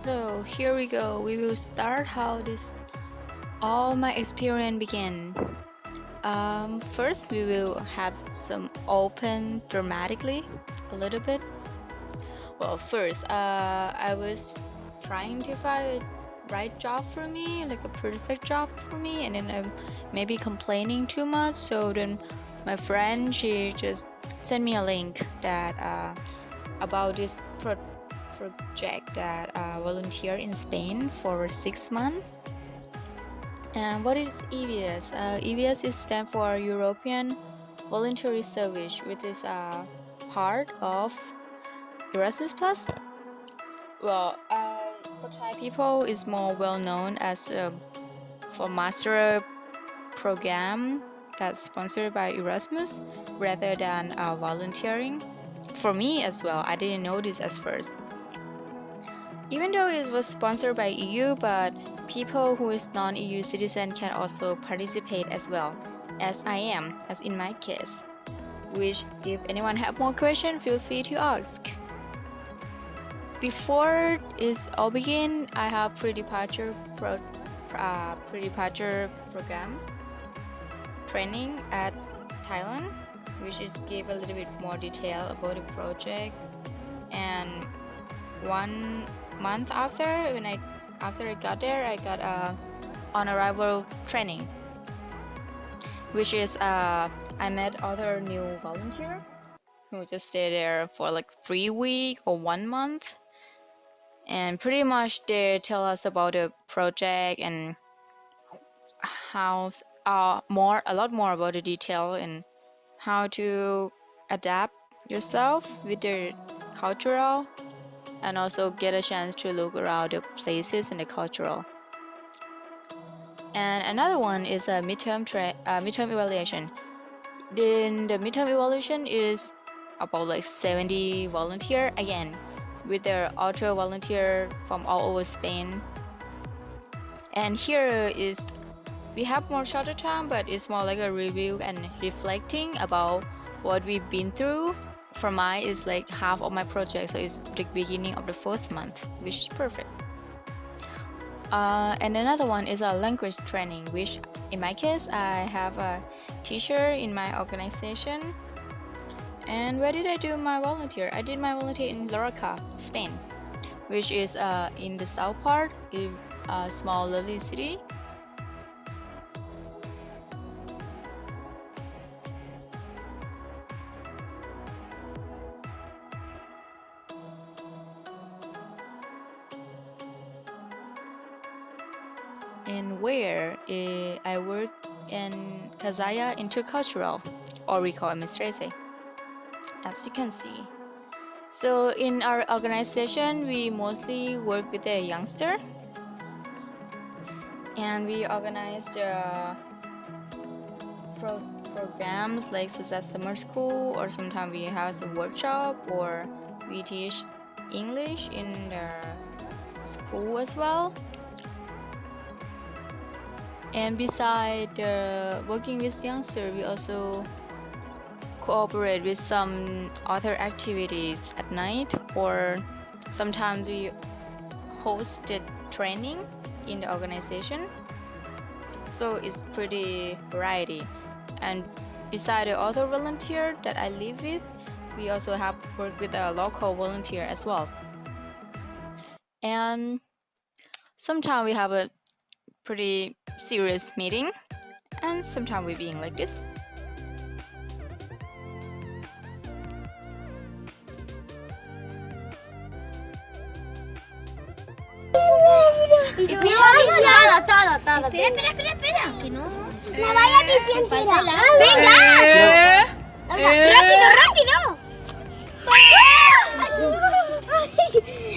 So here we go. We will start how this all my experience began. First we will have some open dramatically a little bit. Well, first, I was trying to find a right job for me, like a perfect job for me, and then I'm maybe complaining too much. So then my friend she just sent me a link that about this project that volunteer in Spain for 6 months. And what is EVS? EVS is stand for European Voluntary Service, which is a part of Erasmus Plus. Well, for Thai people, it's more well known as for master program that's sponsored by Erasmus rather than volunteering. For me as well, I didn't know this at first. Even though it was sponsored by EU, but people who is non-EU citizen can also participate as well, as I am, as in my case. Which, if anyone have more questions, feel free to ask. Before is all begin, I have pre-departure programs training at Thailand, which is give a little bit more detail about the project. And 1 month after I got there, I got a on arrival training, which is I met other new volunteer who just stay there for like 3 weeks or 1 month, and pretty much they tell us about the project and how a lot more about the detail and how to adapt yourself with the cultural, and also get a chance to look around the places and the cultural. And another one is a midterm evaluation. Then the midterm evaluation is about like 70 volunteer again, with their auto volunteer from all over Spain. And here is we have more shorter time, but it's more like a review and reflecting about what we've been through. For mine is like half of my project, so it's the beginning of the 4th month, which is perfect. And another one is a language training, which in my case I have a teacher in my organization. And where did I do my volunteer? I did my volunteer in Lorca, Spain, which is in the south part, in a small lovely city. And where I work in Kazaya Intercultural, or we call it Mistrese, as you can see. So in our organization, we mostly work with the youngster, and we organize the programs like such as summer school, or sometimes we have a workshop, or we teach English in the school as well. And beside working with youngsters, we also cooperate with some other activities at night, or sometimes we host the training in the organization. So it's pretty variety. And beside the other volunteer that I live with, we also have worked with a local volunteer as well. And sometimes we have a pretty serious meeting, and sometimes we're being like this. Todo. Espera. Que no. La vaya entera. ¡Venga! ¡Rápido!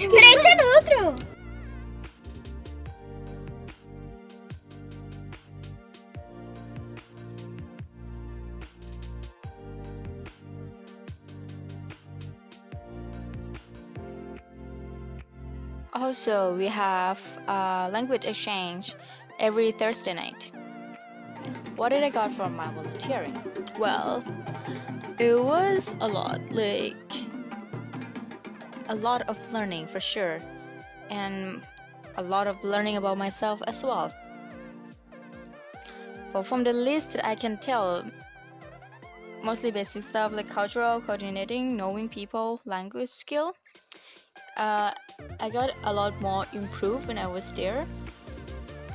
¡Pero échale otro! Also, we have a language exchange every Thursday night. What did I got from my volunteering? Well, it was a lot of learning for sure. and a lot of learning about myself as well. But from the list that I can tell, mostly basic stuff like cultural coordinating, knowing people, language skill. I got a lot more improved when I was there,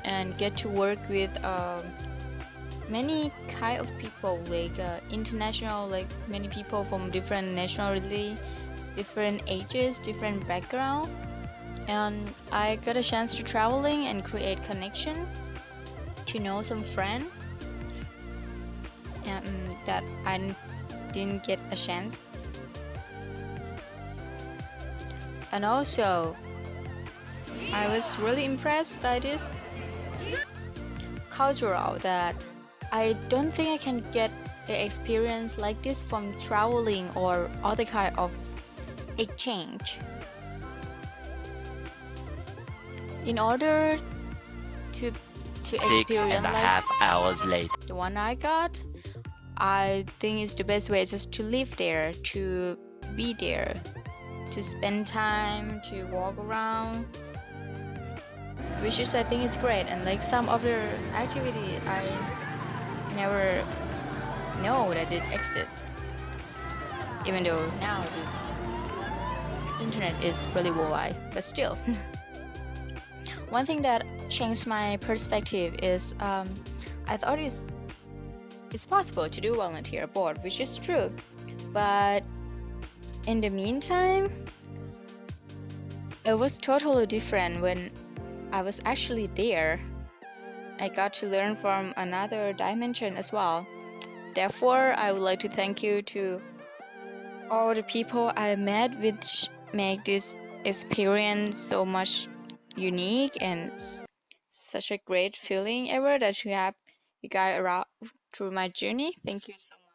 and get to work with many kind of people, like international, like many people from different nationality, different ages, different background. And I got a chance to traveling and create connection, to know some friend that I didn't get a chance. And also, I was really impressed by this cultural that I don't think I can get an experience like this from traveling or other kind of exchange. In order to Six experience and a like half hours later. the one I got, I think it's the best way is just to live there, to be there, to spend time, to walk around, which is I think is great. And like some other activity I never know that it exists, even though now the internet is really worldwide, but still. One thing that changed my perspective is I thought it's possible to do volunteer abroad, which is true, but in the meantime, it was totally different when I was actually there. I got to learn from another dimension as well. Therefore, I would like to thank you to all the people I met, which make this experience so much unique and such a great feeling ever that you guys around through my journey. Thank you so much.